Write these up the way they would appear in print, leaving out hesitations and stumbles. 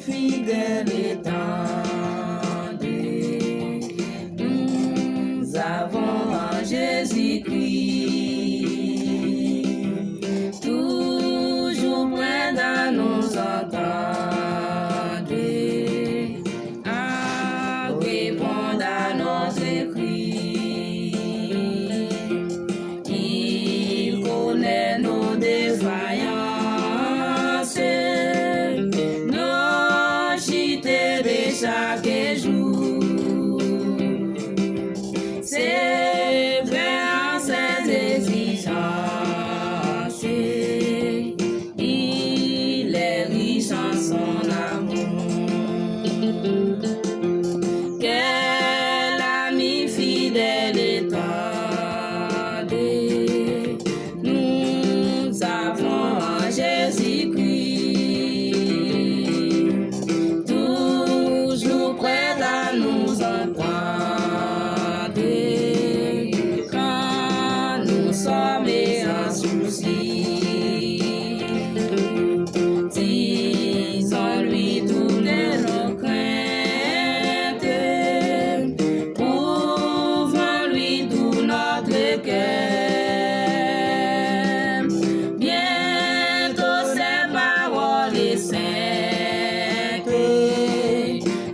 fidèle et tendre, nous avons en Jésus-Christ, toujours prêt à nous entendre, à répondre à nos cris. Il connaît nos défaillances, nos chutes de chaque jour. C'est vrai en ses exigences, il est riche en son amour. Quel ami fidèle et tendre nous avons en Jésus-Christ, toujours prêt à nous entendre quand nous sommes en souci. Disons-lui toutes nos craintes, prouvons-lui tout notre cœur. Bientôt ses paroles saintes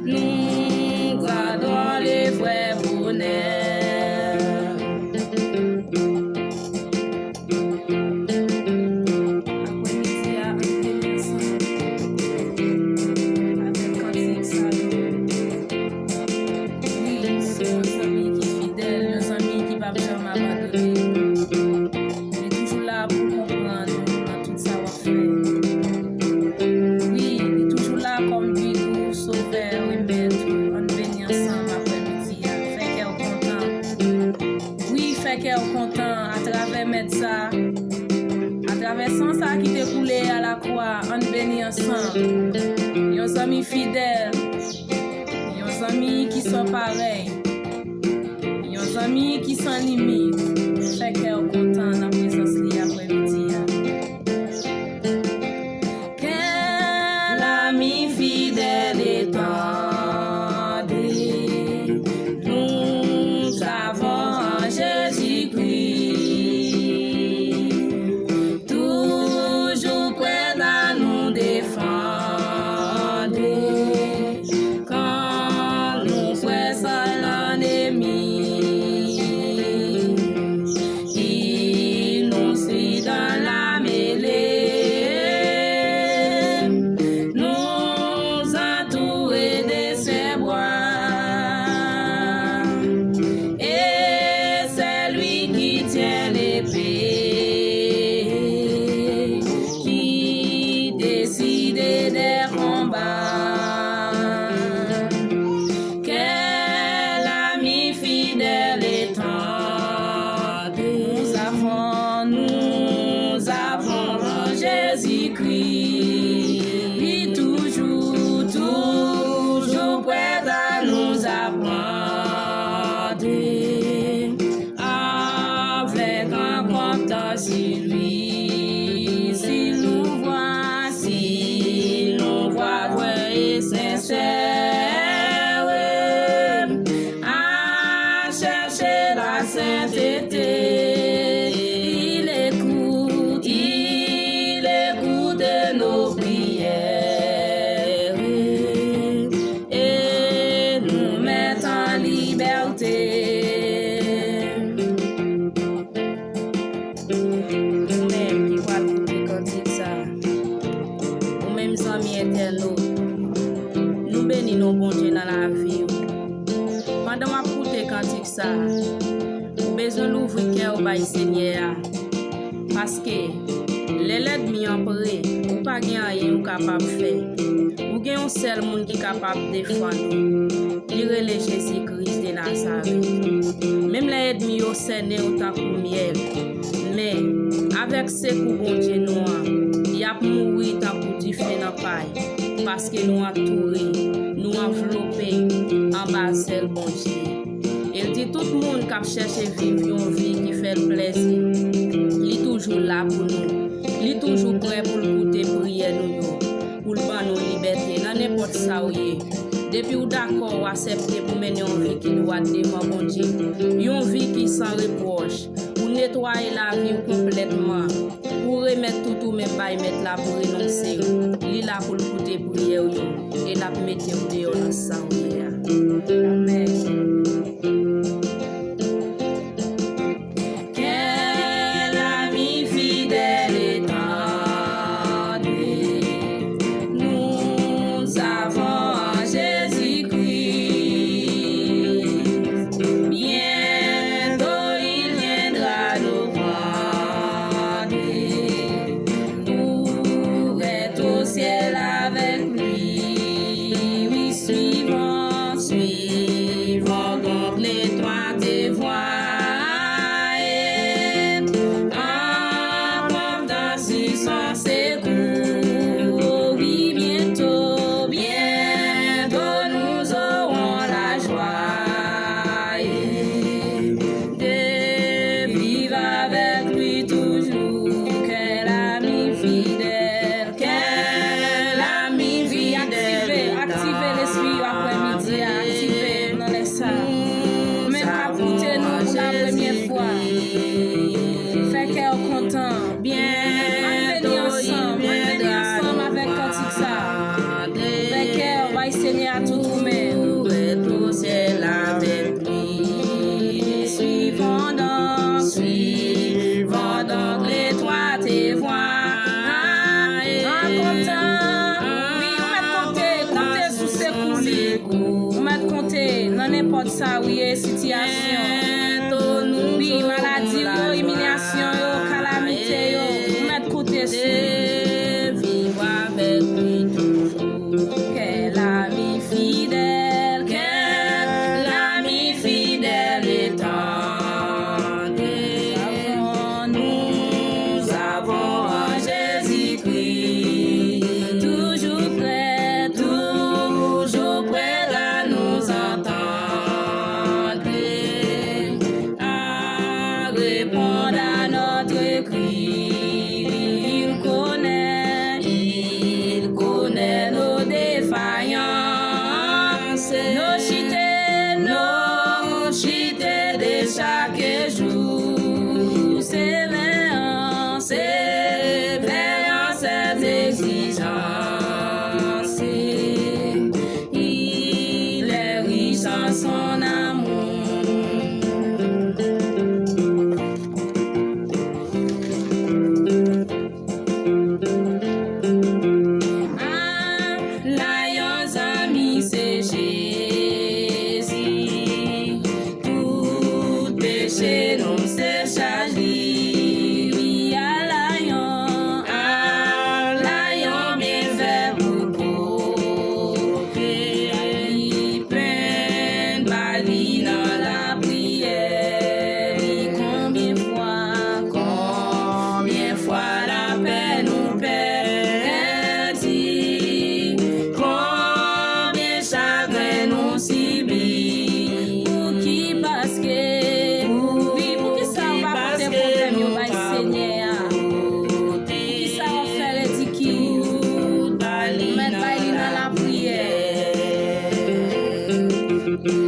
nous gardons les vrais bonheurs. Content à travers mettre ça, à travers sans ça qui t'est coulé à la croix, on bénit ensemble. Nos amis fidèles, nos amis qui sont pareils, nos amis qui sont limites, fait qu'elle est content dans la présence de l'après-midi. Quel ami fidèle et tendre nous avons en Jésus-Christ, toujours prêt à nous défendre quand nous pressons l'ennemi. Il nous suit dans la mêlée, nous entourer de ses bras, et c'est lui qui tient l'épée, qui décide des combats. Quel ami fidèle et tendre nous avons en Jésus-Christ, lui toujours prêt à nous apprendre, avec un comptant sur lui. S'il nous voit vrai et sincère, à chercher la sainteté, il écoute nos prières et nous met en liberté. Nous-mêmes qui voit tout le cantique ça, nous-mêmes amis internautes, nous bénissons nos bons Dieu dans la vie. Pendant ma écouter cantique ça, nous besoin d'ouvrir cœur au Seigneur, parce que les lettres mis en prêt, ou pas rien ou capable de faire, ou gagne un seul monde qui est capable de défendre, il relève Jésus-Christ de Nazareth. Même les ennemis au Seigneur au temps miel, mais avec ce coup bon Dieu noir, il a mouru tant pour du feu dans paille, parce que nous entouré, nous enveloppé en bas celle bon Dieu. Il dit tout le monde qui cherche à vivre une vie qui fait plaisir, il est toujours là pour nous, il est toujours prêt pour écouter prière nous, pour nous liberté dans n'importe n'importe ça ou yé. Depuis ou d'accord ou accepter pour mener une vie qui doit devant bon Dieu, une vie qui sans reproche, pour nettoyer la vie complètement, pour remettre tout même pas mettre là pour renoncer, li là pour écouter prière et la mettre dehors dans ça. Amen. N'importe ça, oui, situation. Oui, maladie, humiliation, calamité, vous mettez côté sur. Vivre avec lui toujours. Quelle amie fidèle, quelle amie fidèle et tendre. Nous avons en Jésus-Christ, toujours prêt à nous entendre. Répondre à notre cri, il connaît nos défaillances, nos chutés de chaque jour, sévérance, cette exigence, il est riche en son amour.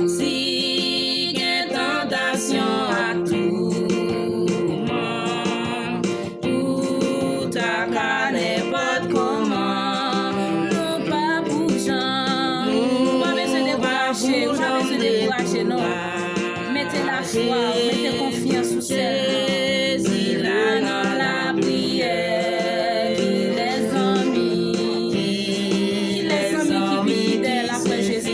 Si une tentation à tout moment, tout à cas n'importe comment, non pas bougeant, pas besoin de décourager, non. Mettez la foi, mettez confiance au Seigneur. Si là dans la prière, qu'il est amis qui fidèles après Jésus.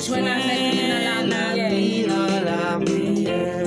Joindre avec lui dans la prière.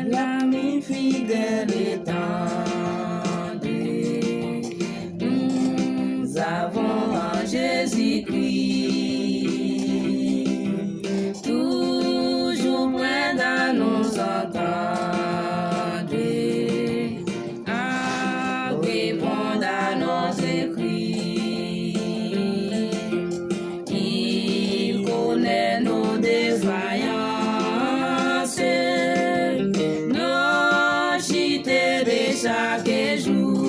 Quel ami fidèle et tendre nous avons en Jésus-Christ, toujours prêt à nous entendre, à répondre à nos écrits. Il connaît nos défaillances, nos chutes de chaque jour.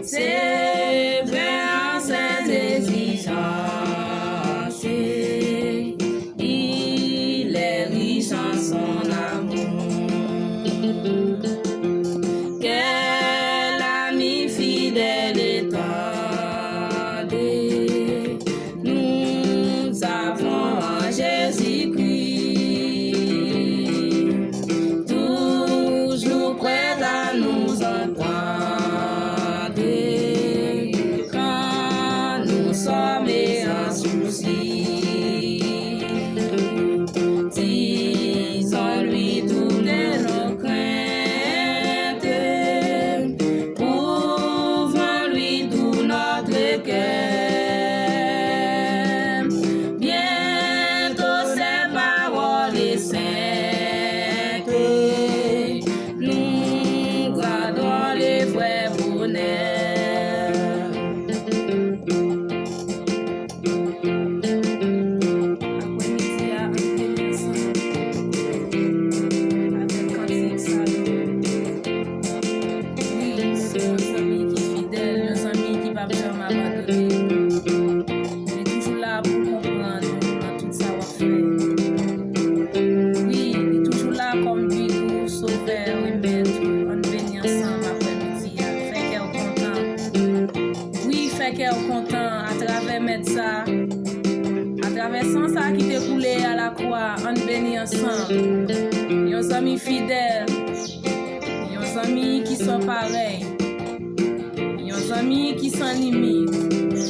C'est vrai en ses exigences, il est riche en son amour. Quel ami fidèle et tendre nous avons en Jésus-Christ, toujours prêt à nous entendre quand nous sommes en souci. Disons-lui toutes nos craintes, ouvrons-lui tout notre cœur. Bientôt ses paroles saintes, nous gardons les vrais bonheurs. Après-midi à avec cantique salon. Oui, c'est un ami qui est fidèle, un ami qui va jamais abandonner. Il est toujours là pour comprendre dans tout savoir-faire. Oui, il est toujours là comme lui, tout sauveur, remettre. On bénit ensemble après-midi. Fait qu'elle est content. Oui, fait qu'elle est content à travers mettre ça. À travers sans ça qui t'est coulé à la croix, on bénit ensemble. Nos amis fidèles, nos amis qui sont pareils, nos amis qui sont limites.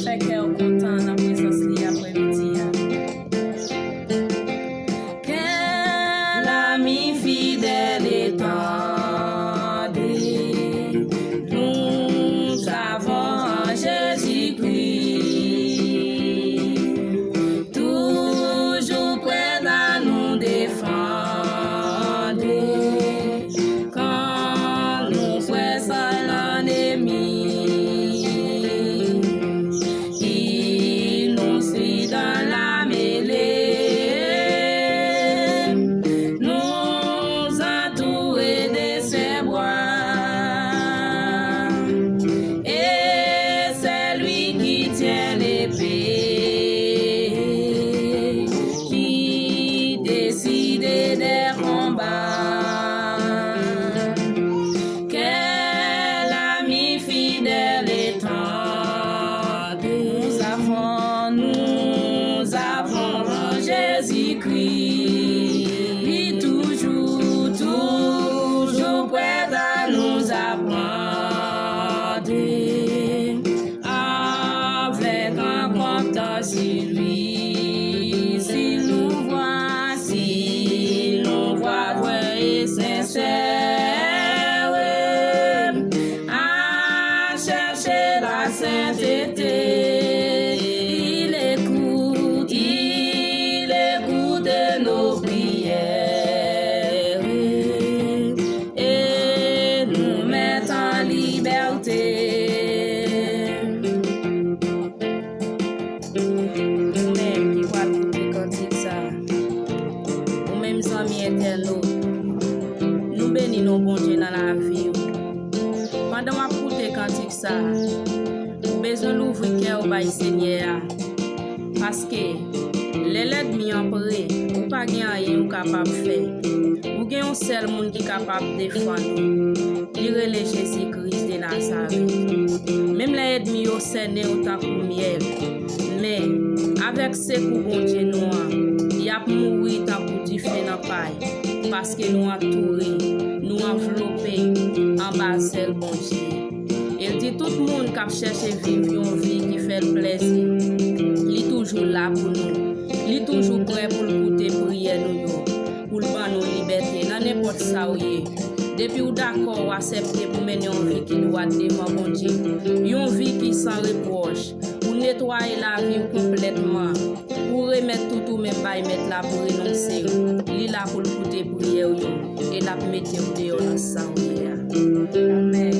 Fait qu'elle est content dans la présence de l'après-midi. Quel ami fidèle et tendre nous avons en Jésus-Christ, toujours prêt à nous défendre quand nous pressons l'ennemi. Il nous suit dans la mêlée, nous entourer de ses bras, et c'est lui qui tient l'épée, qui décide des combats. Quel ami fidèle et tendre nous avons en Jésus-Christ, lui toujours prêt à nous apprendre, avec un compteur sur lui. S'il nous voit vrai et sincère, à chercher la sainteté, il écoute nos prières et nous met en liberté. Nous-mêmes qui croyons écouter cantique ça, nous-mêmes amis internautes, nous bénissons bon Dieu dans la vie. Pendant ma écouter cantique ça, nous besoin d'ouvrir cœur au bail Seigneur, parce que les l'ennemi en prêt, ou pas rien ou capable faire. Ou gen un seul monde qui capable défendre. Il est Jésus-Christ de Nazareth. Même les ennemis au Seigneur autant que miel. Mais avec ce coup bon Dieu noir, il a mourir tant que du feu dans paille, parce que nous entouré, nous enveloppé en bas celle bon Dieu. Il dit tout le monde qui cherche vivre une vie qui fait le plaisir. Il est toujours là pour nous. Il est toujours prêt pour écouter prière nous, pour nous libérer. n'importe ça ou yé. Depuis ou d'accord ou accepter pour mener une vie qui doit devant bon Dieu. Une vie qui sans reproche. Pour nettoyer la vie complètement. Pour remettre tout même pas mettre là pour renoncer. Il là pour écouter prière et la mettre au dehors dans ça ou yé. Amen.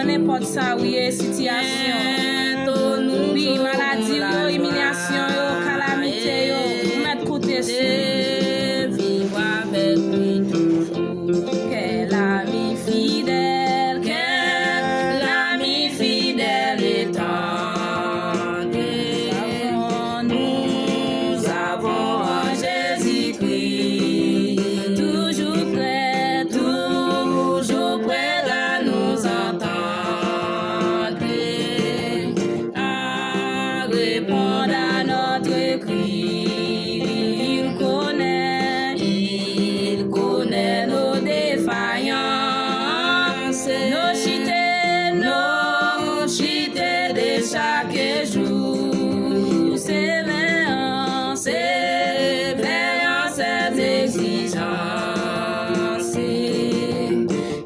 N'importe ça, oui, situation. Oui, maladie, humiliation, calamité, mettre côté sur. Vivre avec lui toujours. Quel ami fidèle, quel ami fidèle et tendre. Nous avons en Jésus-Christ, toujours prêt à nous entendre. Répondre à notre cri, il connaît nos défaillances, nos chutés de chaque jour, sévère cette exigence,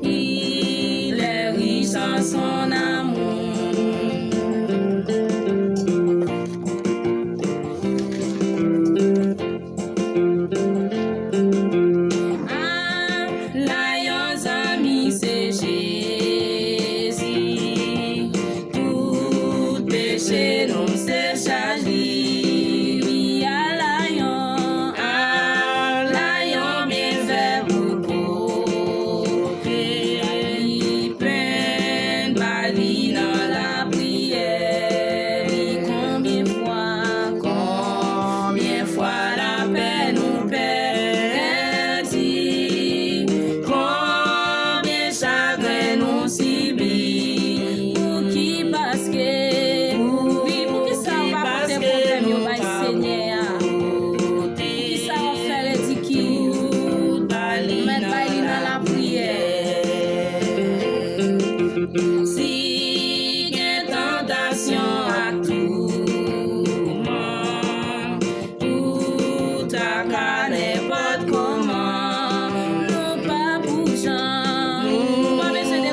il est riche en son amour. Si une tentation à tout moment, tout à cas n'importe comment, nous pas bougeons, pas besoin de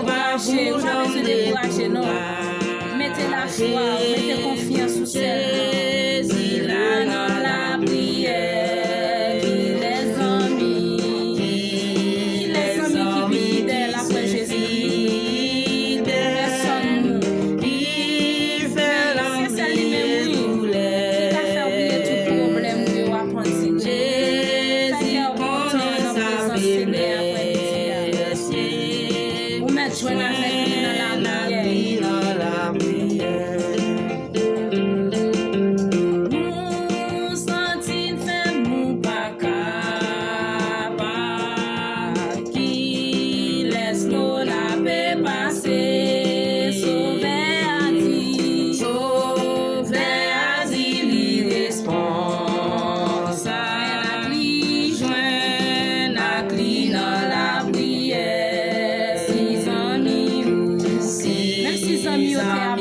décourager, non. Mettez la foi, mettez confiance au Seigneur. Il a dans la prière, qu'il est amis qui plus fidèles après Jésus. Yeah. zami yo te